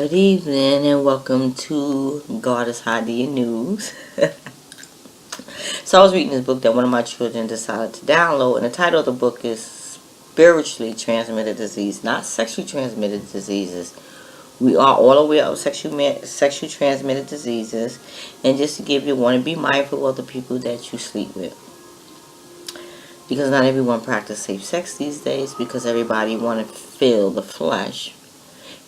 Good evening and welcome to Goddess Idea News. So I was reading this book that one of my children decided to download, and the title of the book is Spiritually Transmitted Disease, not Sexually Transmitted Diseases. We are all aware of sexually transmitted diseases, and just to give you one, be mindful of the people that you sleep with. Because not everyone practices safe sex these days, because everybody want to feel the flesh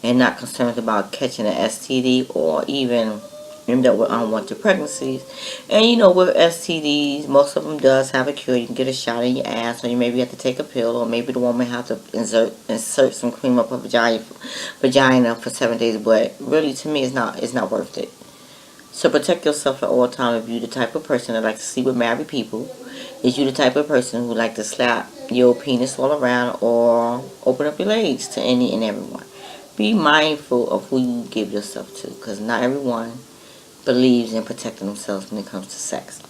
and not concerned about catching an STD or even end up with unwanted pregnancies. And you know, with STDs, most of them does have a cure. You can get a shot in your ass, or you maybe have to take a pill, or maybe the woman have to insert some cream up her vagina for 7 days. But really, to me, it's not worth it. So protect yourself at all times. If you're the type of person that likes to sleep with married people, is you the type of person who like to slap your penis all around or open up your legs to any and everyone? Be mindful of who you give yourself to, because not everyone believes in protecting themselves when it comes to sex.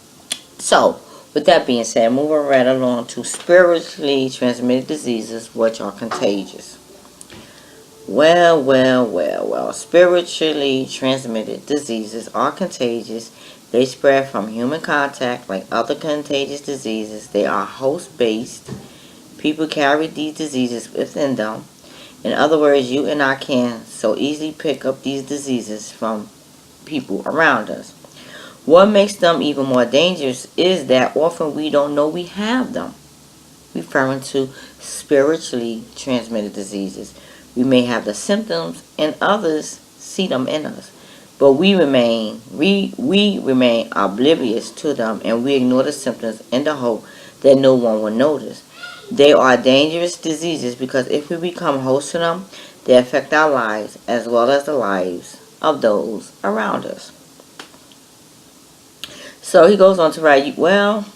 So, with that being said, moving right along to spiritually transmitted diseases, which are contagious. Well. Spiritually transmitted diseases are contagious. They spread from human contact like other contagious diseases. They are host-based. People carry these diseases within them. In other words, you and I can so easily pick up these diseases from people around us. What makes them even more dangerous is that often we don't know we have them, referring to spiritually transmitted diseases. We may have the symptoms and others see them in us, but we remain oblivious to them, and we ignore the symptoms in the hope that no one will notice. They are dangerous diseases because if we become hosts to them, they affect our lives as well as the lives of those around us. So he goes on to write, well,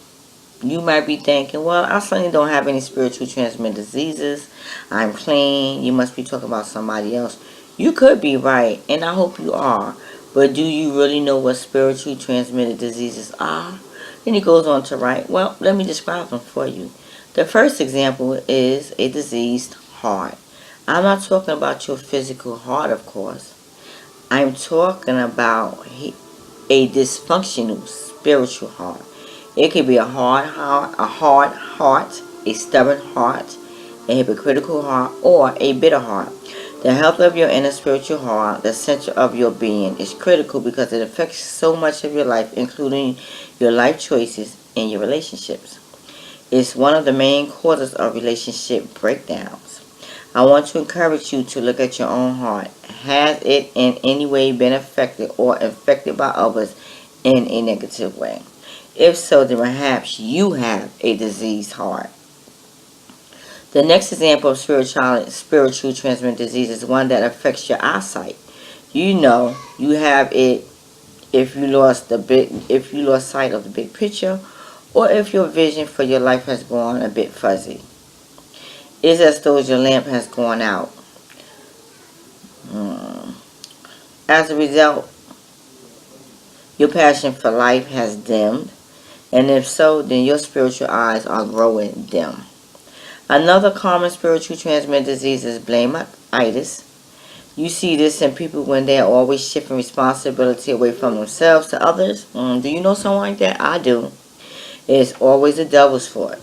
you might be thinking, well, I certainly don't have any spiritually transmitted diseases. I'm clean. You must be talking about somebody else. You could be right, and I hope you are. But do you really know what spiritually transmitted diseases are? Then he goes on to write, well, let me describe them for you. The first example is a diseased heart. I'm not talking about your physical heart, of course. I'm talking about a dysfunctional spiritual heart. It could be a hard heart, a stubborn heart, a hypocritical heart, or a bitter heart. The health of your inner spiritual heart, the center of your being, is critical because it affects so much of your life, including your life choices and your relationships. It's one of the main causes of relationship breakdowns. I want to encourage you to look at your own heart. Has it in any way been affected or infected by others in a negative way? If so, then perhaps you have a diseased heart. The next example of spiritual transmitted disease is one that affects your eyesight. You know you have it if you lost sight of the big picture, or if your vision for your life has gone a bit fuzzy. It's as though your lamp has gone out. As a result, your passion for life has dimmed, and if so, then your spiritual eyes are growing dim. Another common spiritual transmitted disease is blame-itis. You see this in people when they're always shifting responsibility away from themselves to others. Do you know someone like that? I do. It's always the devil's fault,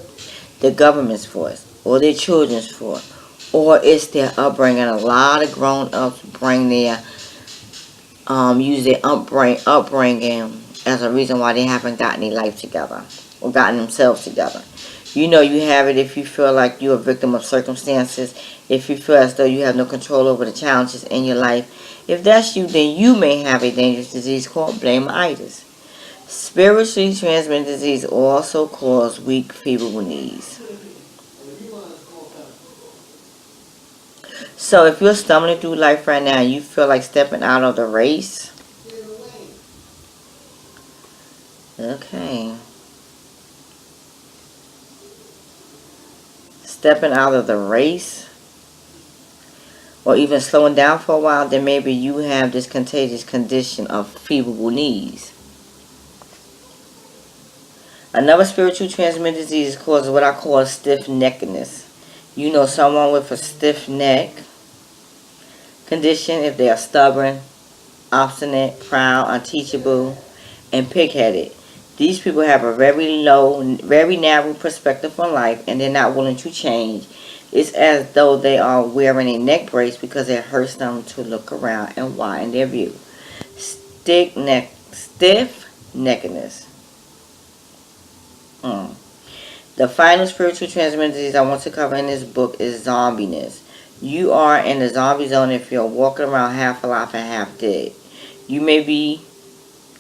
the government's fault, or their children's fault, or it's their upbringing. A lot of grown-ups bring their use their upbringing as a reason why they haven't gotten their life together or gotten themselves together. You know you have it if you feel like you're a victim of circumstances, if you feel as though you have no control over the challenges in your life. If that's you, then you may have a dangerous disease called blame-itis. Spiritually transmitted disease also causes weak, feeble knees. So if you're stumbling through life right now and you feel like stepping out of the race, okay. Stepping out of the race, or even slowing down for a while, then maybe you have this contagious condition of feeble knees. Another spiritual transmitted disease causes what I call stiff-neckedness. You know someone with a stiff neck, condition if they are stubborn, obstinate, proud, unteachable, and pig-headed. These people have a very narrow perspective on life, and they're not willing to change. It's as though they are wearing a neck brace because it hurts them to look around and widen their view. Stiff-neckedness. The final spiritual transmitted disease I want to cover in this book is zombiness. You are in the zombie zone if you're walking around half alive and half dead. You may be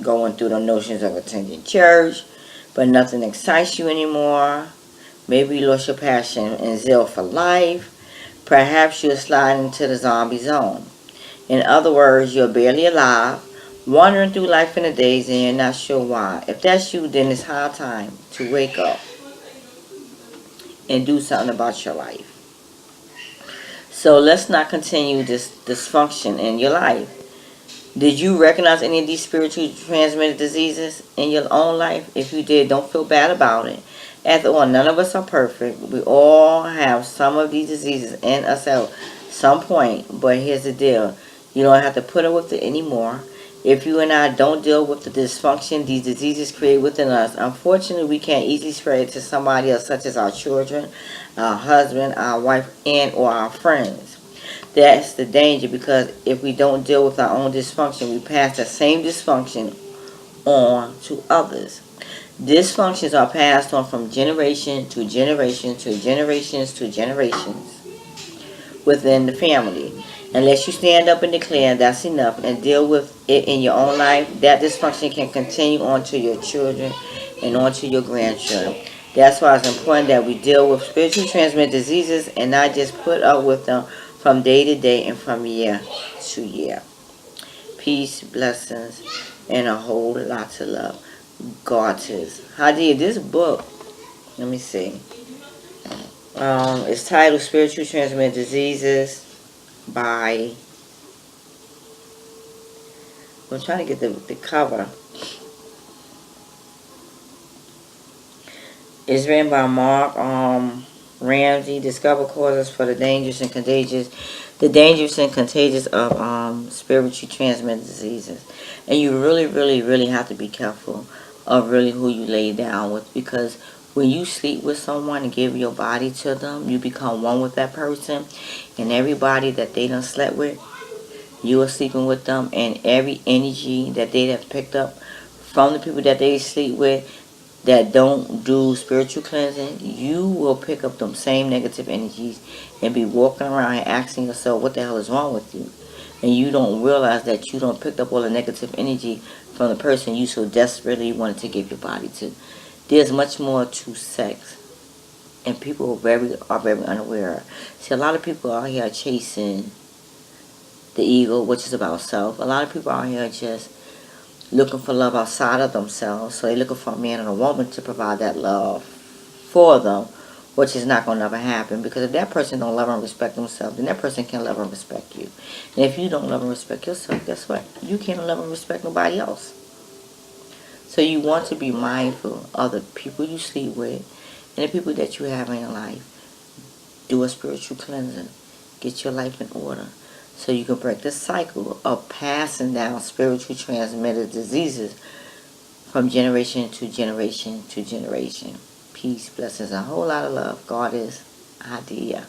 going through the notions of attending church, but nothing excites you anymore. Maybe you lost your passion and zeal for life. Perhaps you're sliding into the zombie zone. In other words, you're barely alive, wandering through life in the days and you're not sure why. If that's you, then it's high time to wake up and do something about your life. So let's not continue this dysfunction in your life. Did you recognize any of these spiritually transmitted diseases in your own life? If you did, don't feel bad about it. After all, none of us are perfect. We all have some of these diseases in us at some point. But here's the deal. You don't have to put up with it anymore. If you and I don't deal with the dysfunction these diseases create within us, unfortunately, we can't easily spread it to somebody else, such as our children, our husband, our wife, and or our friends. That's the danger, because if we don't deal with our own dysfunction, we pass the same dysfunction on to others. Dysfunctions are passed on from generation to generation to generations to generations within the family. Unless you stand up and declare that's enough and deal with it in your own life, that dysfunction can continue on to your children and on to your grandchildren. That's why it's important that we deal with spiritually transmitted diseases and not just put up with them from day to day and from year to year. Peace, blessings, and a whole lot of love. God is. Hadia, this book, let me see. It's titled Spiritual Transmitted Diseases by, I'm trying to get the cover. It's written by Mark Ramsey. Discover causes for the dangerous and contagious of spiritually transmitted diseases. And you really have to be careful of really who you lay down with, because when you sleep with someone and give your body to them, you become one with that person. And everybody that they done slept with, you are sleeping with them, and every energy that they have picked up from the people that they sleep with that don't do spiritual cleansing, you will pick up them same negative energies and be walking around and asking yourself, what the hell is wrong with you? And you don't realize that you don't pick up all the negative energy from the person you so desperately wanted to give your body to. There's much more to sex, and people are very unaware. See, a lot of people out here chasing the ego, which is about self. A lot of people out here just looking for love outside of themselves. So they're looking for a man and a woman to provide that love for them, which is not going to ever happen. Because if that person don't love and respect themselves, then that person can't love and respect you. And if you don't love and respect yourself, guess what? You can't love and respect nobody else. So you want to be mindful of the people you sleep with and the people that you have in your life. Do a spiritual cleansing. Get your life in order, so you can break the cycle of passing down spiritually transmitted diseases from generation to generation to generation. Peace, blessings, and a whole lot of love. God is Hadia.